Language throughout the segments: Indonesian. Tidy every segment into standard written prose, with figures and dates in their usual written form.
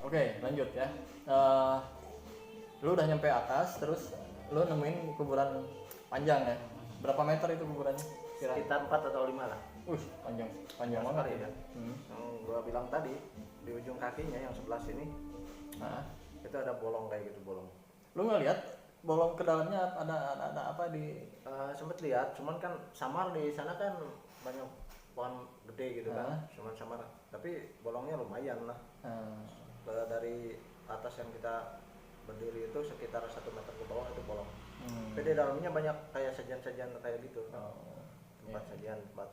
Oke, lanjut ya. Eh, Lu udah nyampe atas, terus lu nemuin kuburan panjang ya. Berapa meter itu kuburannya? Kira. Sekitar 4 atau 5 lah. Panjang, panjang Sekali banget ya. Hmm. Yang gua bilang tadi di ujung kakinya yang sebelah sini Nah, itu ada bolong kayak gitu, bolong. lu ngeliat bolong ke dalamnya ada apa di? Sempet lihat, cuman kan samar di sana kan banyak pohon gede gitu kan, cuman samar. Tapi bolongnya lumayan lah. Dari atas yang kita berdiri itu sekitar 1 meter ke bawah itu bolong. Tapi di dalamnya banyak kayak sajian-sajian kayak gitu. Tempat sajian, tempat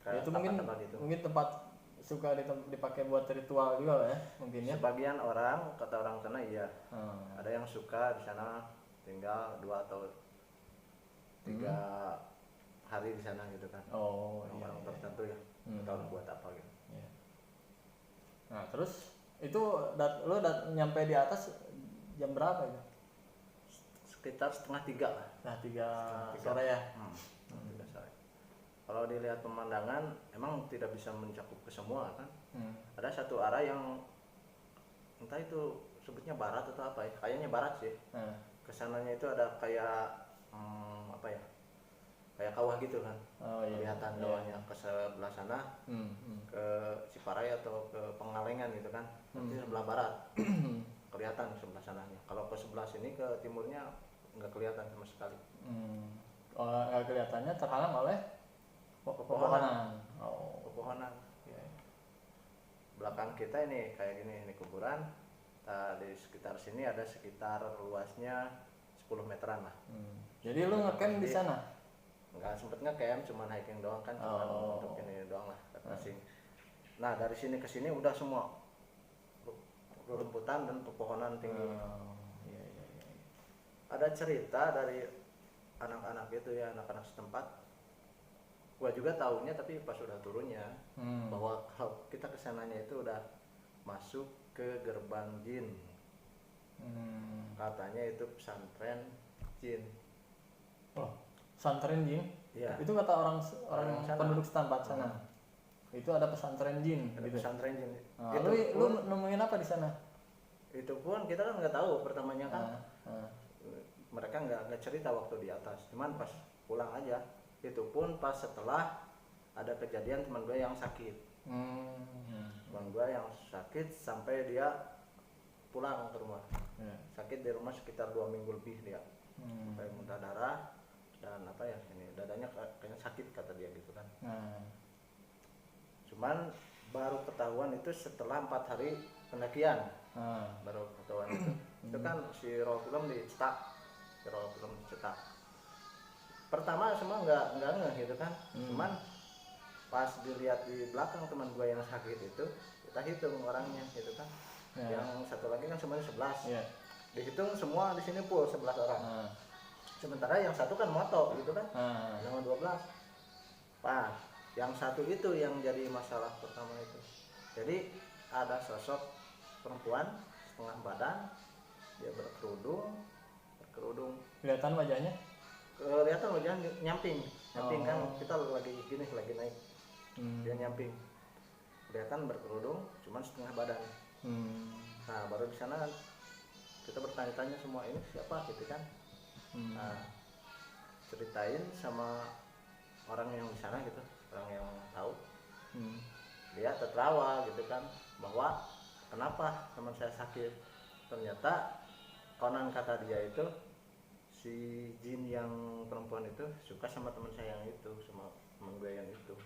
Ya, itu mungkin tempat suka dipakai buat ritual juga ya mungkin ya. Sebagian orang, kata orang sana iya. Ada yang suka di sana tinggal 2 atau 3 hari di sana gitu kan. Orang tertentu ya. Tahu buat apa gitu. Iya. Nah, terus itu lu nyampe di atas jam berapa itu? Sekitar 2:30 lah. Nah, 3 sore ya. 3 sore. Kalau dilihat pemandangan emang tidak bisa mencakup ke semua kan. Ada satu arah yang entah itu sebutnya barat atau apa ya, kayaknya barat sih. Kesananya itu ada kayak apa ya, kayak kawah gitu kan. Kelihatan kawahnya ke sebelah sana, ke Ciparai atau ke Pengalengan gitu kan. Nanti sebelah barat kelihatan sebelah sananya. Kalau ke sebelah sini ke timurnya nggak kelihatan sama sekali. Nggak kelihatannya terhalang oleh pepohonan. Pepohonan. Ya. Belakang kita ini kayak gini, ini kuburan. Di sekitar sini ada sekitar luasnya 10 meteran lah. Jadi lu ngecamp di sana? Nggak sempet ngecamp, cuman hiking doang kan, cuman untuk ini doang lah, refreshing. Nah dari sini ke sini udah semua rumputan dan pepohonan tinggi. Iya. Ada cerita dari anak-anak itu ya, anak-anak setempat. Gua juga tahunya tapi pas udah turunnya bahwa kalau kita kesananya itu udah masuk ke gerbang jin. Katanya itu pesantren jin. Pesantren jin? Iya. Itu kata orang penduduk setempat sana. Itu ada pesantren jin. Ada gitu. Pesantren jin. Lu nemuin apa di sana? Itu pun kita kan nggak tahu pertamanya kan. Mereka nggak cerita waktu di atas. Cuman pas pulang aja. Itu pun pas setelah ada kejadian teman gue yang sakit. Teman gue yang sakit sampai dia pulang ke rumah. Sakit di rumah sekitar 2 minggu lebih dia. Sampai muntah darah dan apa ya, ini dadanya kayaknya sakit kata dia gitu kan. Cuman baru ketahuan itu setelah 4 hari pendakian. Baru ketahuan itu. Itu kan si roh film dicetak. Pertama semua nggak ngeh gitu kan. Cuman pas dilihat di belakang teman gue yang sakit itu, kita hitung orangnya gitu kan. Yang satu lagi kan semuanya 11. Dihitung semua di sini full 11 orang. Sementara yang satu kan moto gitu kan. Dengan 12. Pas yang satu itu yang jadi masalah pertama itu. Jadi ada sosok perempuan setengah badan, dia berkerudung. Kelihatan wajahnya? Kelihatan wajahnya nyamping kan, kita lagi gini, lagi naik. Dia nyamping. Kelihatan berkerudung, cuman setengah badan. Nah baru di sana kita bertanya-tanya semua, ini siapa gitu kan. Nah ceritain sama orang yang di sana gitu, orang yang tahu. Dia tertawa gitu kan, bahwa kenapa teman saya sakit. Ternyata konon kata dia itu si jin yang perempuan itu suka sama teman saya yang itu, sama teman gue yang itu.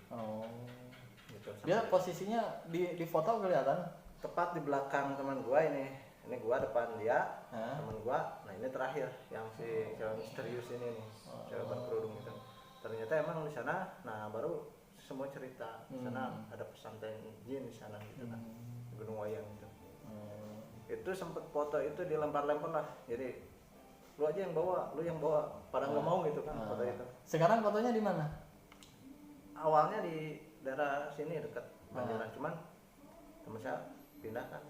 Gitu, dia posisinya di foto kelihatan tepat di belakang teman gue ini gue depan dia, teman gue. Nah ini terakhir yang si cewek misterius ini nih, cewek berkerudung itu. Ternyata emang di sana, nah baru semua cerita di sana ada pesantren jin di sana gitu kan, Gunung Wayang itu. Itu sempet foto itu dilempar-lempar lah, jadi lu aja yang bawa, pada nggak mau gitu kan. Foto itu sekarang fotonya di mana? Awalnya di daerah sini dekat Banjaran, cuman teman saya pindah kan.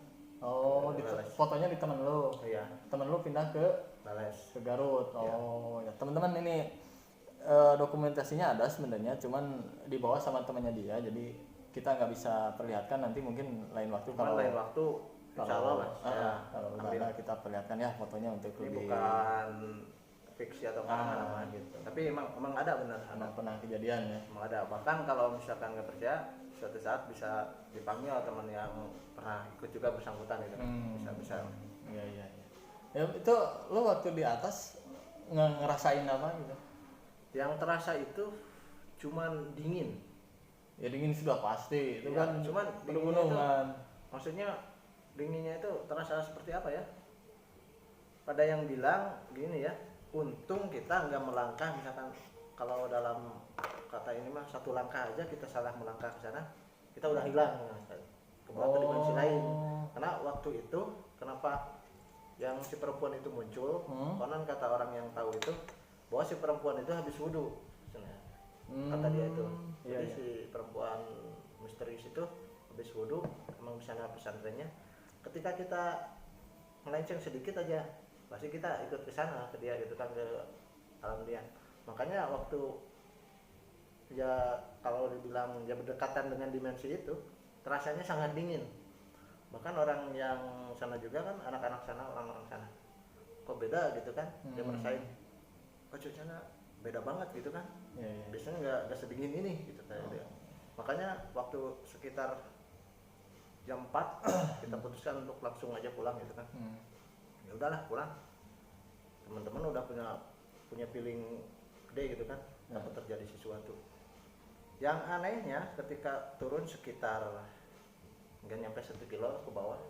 Fotonya di temen lu. Iya. Temen lu pindah ke Bales, ke Garut. Ya teman-teman ini dokumentasinya ada sebenarnya, cuman dibawa sama temannya dia, jadi kita nggak bisa perlihatkan. Nanti mungkin lain waktu. Lain waktu Insya Allah mas. Kalau udah ada kita perlihatkan ya fotonya untuk Ini lebih bukan fiksi atau apa gitu. tapi emang ada benar ada. Emang pernah kejadian ya. Emang ada, bahkan kalau misalkan nggak percaya suatu saat bisa dipanggil teman yang pernah ikut juga bersangkutan itu bisa. Iya. Ya itu lo waktu di atas ngerasain apa gitu? Yang terasa itu cuman dingin. Ya dingin sudah pasti itu Ya, kan cuman pegunungan. Maksudnya dinginnya itu terasa seperti apa ya? Pada yang bilang gini ya, untung kita nggak melangkah, misalkan kalau dalam kata ini mah satu langkah aja kita salah melangkah ke sana, kita udah hilang ke bawah dimensi lain. Karena waktu itu kenapa yang si perempuan itu muncul? Konon kata orang yang tahu itu bahwa si perempuan itu habis wudhu, kata dia itu. Jadi si perempuan misterius itu habis wudhu, emang di sana pesantrennya. Ketika kita melenceng sedikit aja, pasti kita ikut ke sana ke dia gitu kan, ke alam dia. Makanya waktu ya kalau dibilang ya berdekatan dengan dimensi itu terasanya sangat dingin. Bahkan orang yang sana juga kan, anak-anak sana, orang-orang sana kok beda gitu kan, dia merasain kok cuacanya beda banget gitu kan. Biasanya nggak sedingin ini gitu kayak dia. Makanya waktu sekitar jam 4 kita putuskan untuk langsung aja pulang gitu kan. Ya udahlah pulang, teman-teman udah punya feeling gede gitu kan, takut terjadi sesuatu. Yang anehnya ketika turun sekitar nggak nyampe 1 kilo ke bawah,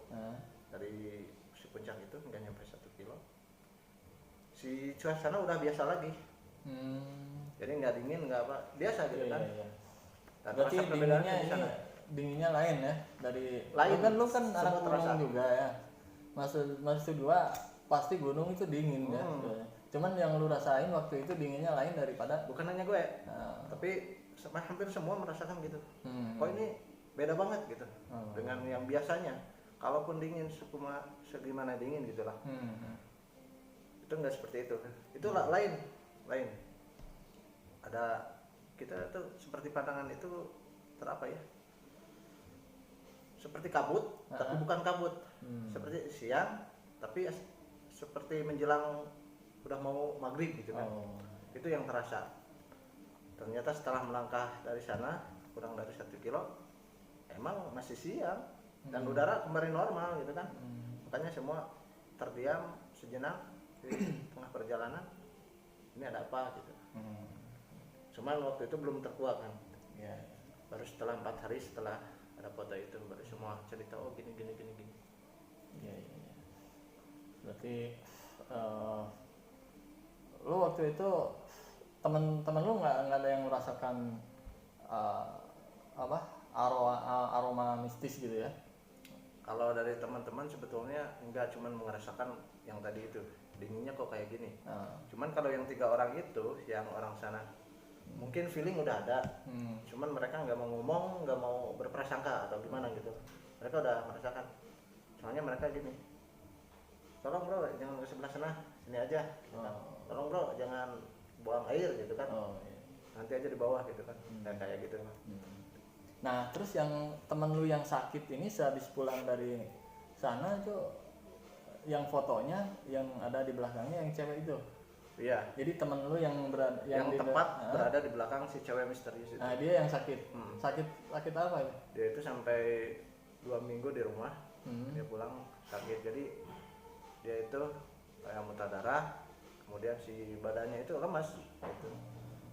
dari si puncak itu nggak nyampe 1 kilo, si suasana udah biasa lagi. Jadi nggak dingin, nggak apa, biasa gitu kan. Dan berarti dinginnya lain ya dari lain. Lu kan anak gunung juga ya, maksud gua pasti gunung itu dingin ya. Cuman yang lu rasain waktu itu dinginnya lain daripada, bukan hanya gue, tapi hampir semua merasakan gitu. Kok ini beda banget gitu dengan yang biasanya. Kalaupun dingin segimana dingin gitulah. Itu enggak seperti itu. Itu lain. Ada kita tuh seperti pandangan itu terapa ya? Seperti kabut, tapi bukan kabut. Seperti siang, tapi seperti menjelang udah mau maghrib gitu kan. Itu yang terasa. Ternyata setelah melangkah dari sana kurang dari 1 kilo, emang masih siang dan udara kembali normal gitu kan. Makanya semua terdiam sejenak di tengah perjalanan. Ini ada apa gitu. Cuman waktu itu belum terkuat kan. Baru setelah 4 hari setelah ada foto itu baru semua cerita, oh gini. Berarti lu waktu itu teman-teman lu nggak ada yang merasakan aroma mistis gitu ya? Kalau dari teman-teman sebetulnya nggak cuma merasakan yang tadi itu dinginnya kok kayak gini. Cuman kalau yang 3 orang itu, yang orang sana mungkin feeling udah ada, cuman mereka nggak mau ngomong, nggak mau berprasangka atau gimana gitu. Mereka udah merasakan. Soalnya mereka gini, tolong bro jangan ke sebelah sana, sini aja gitu kan. Tolong bro jangan buang air gitu kan. Nanti aja di bawah gitu kan. Kayak gitu. Nah terus yang temen lu yang sakit ini sehabis pulang dari sana itu, yang fotonya yang ada di belakangnya yang cewek itu? Iya. Jadi temen lu yang tepat berada di belakang si cewek misterius itu. Nah dia yang sakit. Sakit apa ya? Dia itu sampai 2 minggu di rumah. Dia pulang sakit. Jadi dia itu kayak muntah darah. Kemudian si badannya itu lemas. Gitu.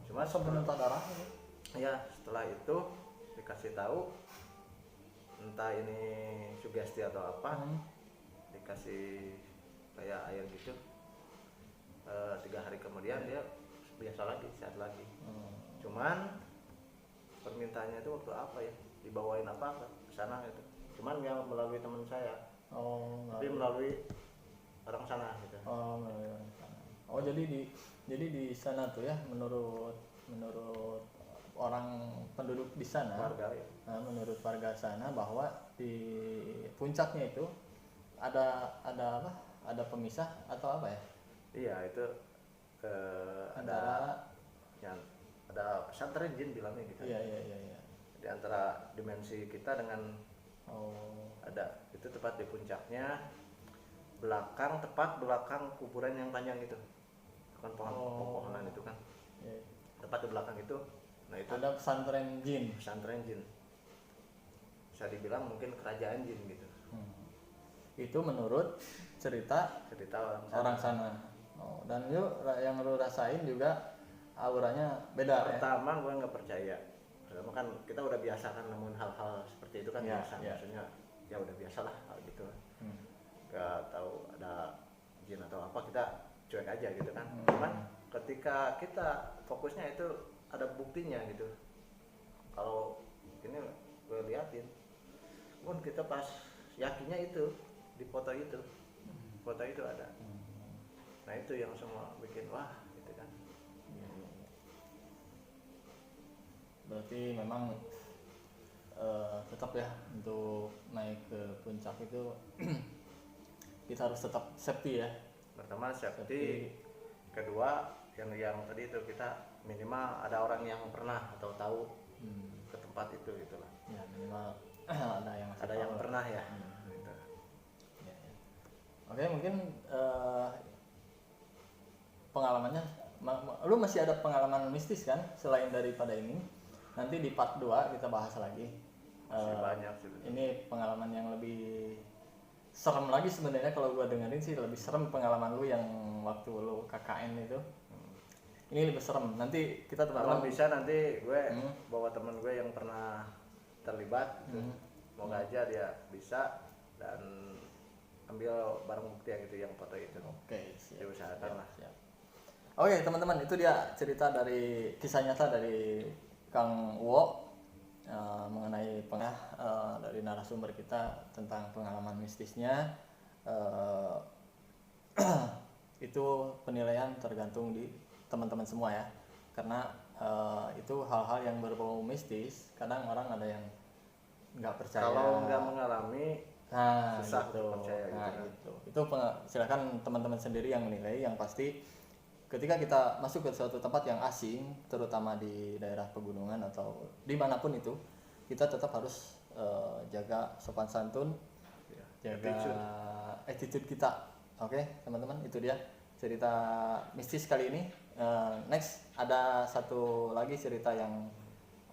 Cuma muntah darah. Ya setelah itu dikasih tahu, entah ini sugesti atau apa, dikasih kayak air gitu. 3 hari kemudian dia biasa lagi, sehat lagi. Cuman permintaannya itu waktu apa ya, dibawain apa ke sana gitu. Cuman yang melalui teman saya, tapi melalui orang sana gitu. Jadi di sana tuh ya, menurut orang penduduk di sana, warga ya. Menurut warga sana bahwa di puncaknya itu ada pemisah atau apa ya? Iya itu ada pesantren jin bilangnya gitu. Iya. Di antara dimensi kita dengan Oh. Ada, itu tepat di puncaknya, tepat belakang kuburan yang panjang itu kan, pohon-pohonan itu kan, tepat di belakang itu. Nah itu ada pesantren jin. Bisa dibilang mungkin kerajaan jin gitu. Itu menurut cerita orang sana. Oh, dan yang lu rasain juga auranya beda. Pertama gue nggak percaya. Pertama kan kita udah biasa kan nemuin hal-hal seperti itu kan, biasa. Maksudnya ya udah biasalah hal gitu. Nggak tahu ada jin atau apa, kita cuek aja gitu kan. Cuman ketika kita fokusnya itu ada buktinya gitu. Kalau ini gue liatin, pun kita pas yakinnya itu di foto itu ada. Nah itu yang semua bikin wah gitu kan. Berarti memang tetap ya untuk naik ke puncak itu kita harus tetap safety ya. Pertama safety. Kedua yang tadi itu kita minimal ada orang yang pernah atau tahu ke tempat itu gitulah. Ya minimal ada yang pernah ya. Gitu. Ya. Oke, mungkin pengalamannya lu masih ada pengalaman mistis kan selain daripada ini? Nanti di part 2 kita bahas lagi. Masih banyak sih. Ini pengalaman yang lebih serem lagi sebenarnya, kalau gua dengerin sih lebih serem pengalaman lu yang waktu lu KKN itu. Ini lebih serem. Nanti kita kalau bisa nanti gue bawa temen gue yang pernah terlibat gitu. Semoga aja dia bisa dan ambil barang bukti gitu yang foto itu. Oke, siap. Diusahakan lah. Siap. Oke, teman-teman, itu dia cerita dari kisah nyata dari Kang Uwo mengenai dari narasumber kita tentang pengalaman mistisnya. Itu penilaian tergantung di teman-teman semua ya, karena itu hal-hal yang berbau mistis kadang orang ada yang nggak percaya. Kalau nggak mengalami susah gitu, percaya gitu. Itu silakan teman-teman sendiri yang menilai. Yang pasti ketika kita masuk ke suatu tempat yang asing, terutama di daerah pegunungan atau dimanapun itu, kita tetap harus jaga sopan santun, jaga attitude kita. Oke, teman-teman, itu dia cerita mistis kali ini. Next ada satu lagi cerita yang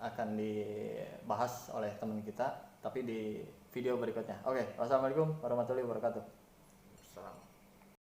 akan dibahas oleh teman kita, tapi di video berikutnya. Oke, wassalamualaikum warahmatullahi wabarakatuh. Salam.